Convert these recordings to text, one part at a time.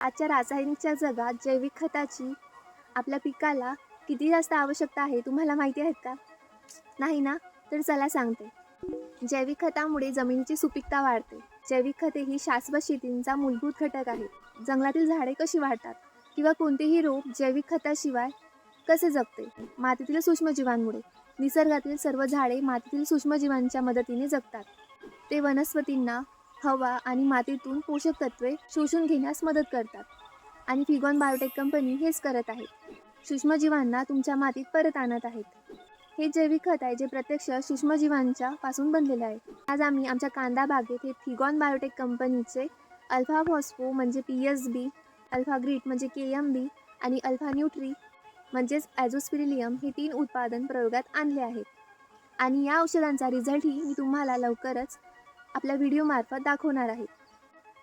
आजच्या रासायनिकच्या जगात जैविक खताची आपल्या पिकाला किती जास्त आवश्यकता आहे तुम्हाला माहिती आहेत का? नाही ना? तर चला सांगते. जैविक खतामुळे जमिनीची सुपीकता वाढते. जैविक खते ही शाश्वत शेतीचा मूलभूत घटक आहे. जंगलातील झाडे कशी वाढतात किंवा कोणतेही रोप जैविक खताशिवाय कसे जगते? मातीतील सूक्ष्मजीवांमुळे. निसर्गातील सर्व झाडे मातीतील सूक्ष्मजीवांच्या मदतीने जगतात. ते वनस्पतींना हवा आणि मातीतून पोषक तत्वे शोषून घेण्यास मदत करतात आणि फिगॉन बायोटेक कंपनी हेच करत आहे. सूक्ष्मजीवांना तुमच्या मातीत परत आणत आहेत. हे जैविक खत आहे जे प्रत्यक्ष सूक्ष्मजीवांच्या पासून बनलेले आहे. आज आम्ही आमच्या कांदा बागेत हे फिगॉन बायोटेक कंपनीचे अल्फा फॉस्फो म्हणजे PSB, अल्फा ग्रीट म्हणजे KMB आणि अल्फा न्यूट्री म्हणजेच ॲझोस्पिरिलियम हे 3 उत्पादन प्रयोगात आणले आहेत. आणि या औषधांचा रिझल्टही मी तुम्हाला लवकरच आपल्या व्हिडिओमार्फत दाखवणार आहे.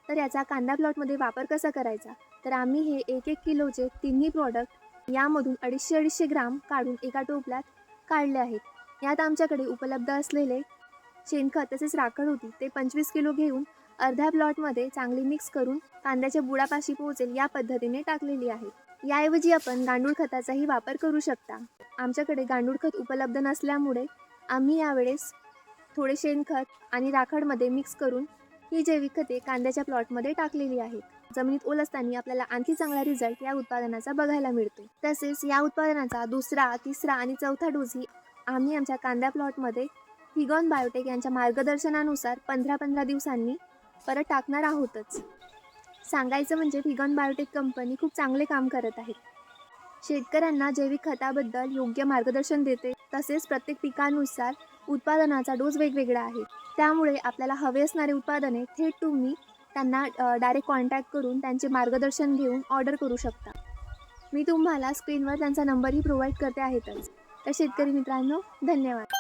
तर याचा कांदा प्लॉटमध्ये वापर कसा करायचा? तर आम्ही हे 1-1 किलोचे तिन्ही प्रॉडक्ट यामधून 250-250 ग्राम काढून एका टोपल्यात काढले आहेत. यात आमच्याकडे उपलब्ध असलेले शेणखत तसेच राखड होती ते 25 किलो घेऊन अर्ध्या प्लॉटमध्ये चांगली मिक्स करून कांद्याच्या बुडापाशी पोहोचेल या पद्धतीने टाकलेली आहे. याऐवजी आपण गांडूळ खताचाही वापर करू शकता. आमच्याकडे गांडूळ खत उपलब्ध नसल्यामुळे आम्ही यावेळेस थोडे शेणखत आणि राखडमध्ये मिक्स करून ही जैविक खते कांद्याच्या प्लॉटमध्ये टाकलेली आहेत. जमिनीत ओल असताना आपल्याला आणखी चांगला रिझल्ट या उत्पादनाचा बघायला मिळतो. तसेच या उत्पादनाचा 2रा, 3रा आणि 4था डोसही आम्ही आमच्या कांदा प्लॉटमध्ये फिगॉन बायोटेक यांच्या मार्गदर्शनानुसार 15-15 दिवसांनी परत टाकणार आहोतच. सांगायचं म्हणजे फिगॉन बायोटेक कंपनी खूप चांगले काम करत आहे. शेतकऱ्यांना जैविक खताबद्दल योग्य मार्गदर्शन देते. तसेच प्रत्येक पिकानुसार उत्पादनाचा डोस वेगवेगळा आहे. त्यामुळे आपल्याला हवे असणारे उत्पादने थेट तुम्ही त्यांना डायरेक्ट कॉन्टॅक्ट करून त्यांचे मार्गदर्शन घेऊन ऑर्डर करू शकता. मी तुम्हाला स्क्रीनवर त्यांचा नंबरही प्रोव्हाइड करते आहेतच. तर शेतकरी मित्रांनो, धन्यवाद.